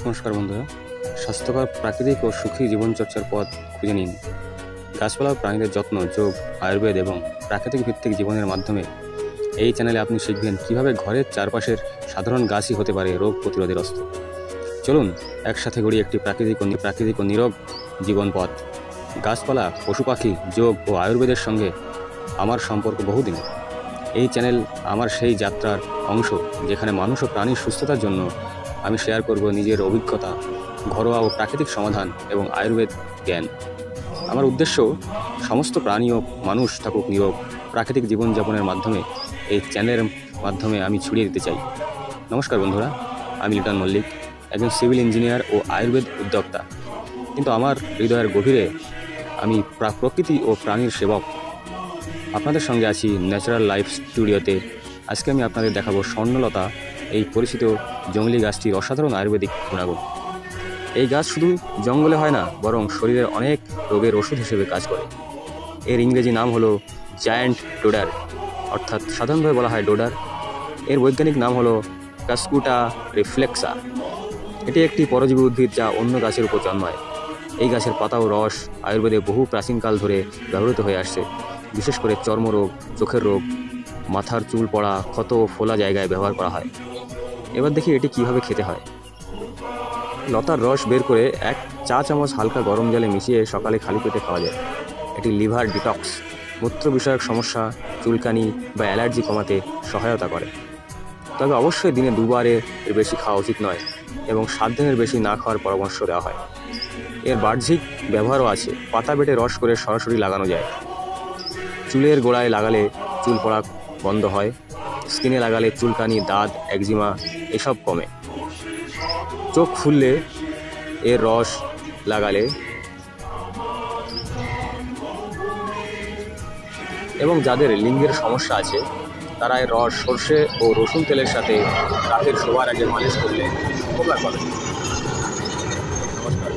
নমস্কার বন্ধুরা, স্বাস্থ্যকর প্রাকৃতিক ও সুখী জীবনচর্চার পথ খুঁজে নিন। গাছপালা ও প্রাণীদের যত্ন, যোগ, আয়ুর্বেদ এবং প্রাকৃতিক ভিত্তিক জীবনের মাধ্যমে এই চ্যানেলে আপনি শিখবেন কীভাবে ঘরের চারপাশের সাধারণ গাছই হতে পারে রোগ প্রতিরোধের অস্ত্র। চলুন একসাথে গড়ি একটি প্রাকৃতিক ও নীরব জীবন পথ। গাছপালা, পশু পাখি, যোগ ও আয়ুর্বেদের সঙ্গে আমার সম্পর্ক বহুদিন। এই চ্যানেল আমার সেই যাত্রার অংশ যেখানে মানুষ ও প্রাণীর সুস্থতার জন্য আমি শেয়ার করব নিজের অভিজ্ঞতা, ঘরোয়া ও প্রাকৃতিক সমাধান এবং আয়ুর্বেদ জ্ঞান। আমার উদ্দেশ্য সমস্ত প্রাণী ও মানুষ থাকুক নীরব। প্রাকৃতিক জীবনযাপনের মাধ্যমে এই চ্যানেলের মাধ্যমে আমি ছড়িয়ে দিতে চাই। নমস্কার বন্ধুরা, আমি লিটন মল্লিক, একজন সিভিল ইঞ্জিনিয়ার ও আয়ুর্বেদ উদ্যোক্তা। কিন্তু আমার হৃদয়ের গভীরে আমি প্রকৃতি ও প্রাণীর সেবক। আপনাদের সঙ্গে আছি ন্যাচারাল লাইফ স্টুডিওতে। আজকে আমি আপনাদের দেখাবো স্বর্ণলতা, এই পরিচিত জঙ্গলি গাছটির অসাধারণ আয়ুর্বেদিক গুণাগুণ। এই গাছ শুধু জঙ্গলে হয় না, বরং শরীরের অনেক রোগের ওষুধ হিসেবে কাজ করে। এর ইংরেজি নাম হলো জায়ান্ট ডোডার, অর্থাৎ সাধারণভাবে বলা হয় ডোডার। এর বৈজ্ঞানিক নাম হলো কাসকুটা রিফ্লেক্সা। এটি একটি পরজীবী উদ্ভিদ যা অন্য গাছের উপর জন্মায়। এই গাছের পাতা ও রস আয়ুর্বেদে বহু প্রাচীনকাল ধরে ব্যবহৃত হয়ে আসছে। বিশেষ করে চর্মরোগ, চোখের রোগ, মাথার চুল পড়া, ক্ষত ও ফোলা জায়গায় ব্যবহার করা হয়। এবার দেখি এটি কিভাবে খেতে হয়। লতার রস বের করে 1 চা চামচ হালকা গরম জলে মিশিয়ে সকালে খালি পেটে খাওয়া যায়। এটি লিভার ডিটক্স, মূত্র বিষয়ক সমস্যা, চুলকানি বা অ্যালার্জি কমাতে সহায়তা করে। তবে অবশ্যই দিনে 2 বারের বেশি খাওয়া উচিত নয় এবং 7 দিনের বেশি না খাওয়ার পরামর্শ দেওয়া হয়। এর বাহ্যিক ব্যবহারও আছে। পাতা বেটে রস করে সরাসরি লাগানো যায়। চুলের গোড়ায় লাগালে চুল পড়া বন্ধ হয়। স্কিনে লাগালে চুলকানি, দাঁত, একজিমা এসব কমে। চোখ ফুললে এর রস লাগালে এবং যাদের লিঙ্গের সমস্যা আছে তারা এর রস সর্ষে ও রসুন তেলের সাথে রাতের শোবার আগে মালিশ করলে উপকার পাবে। নমস্কার।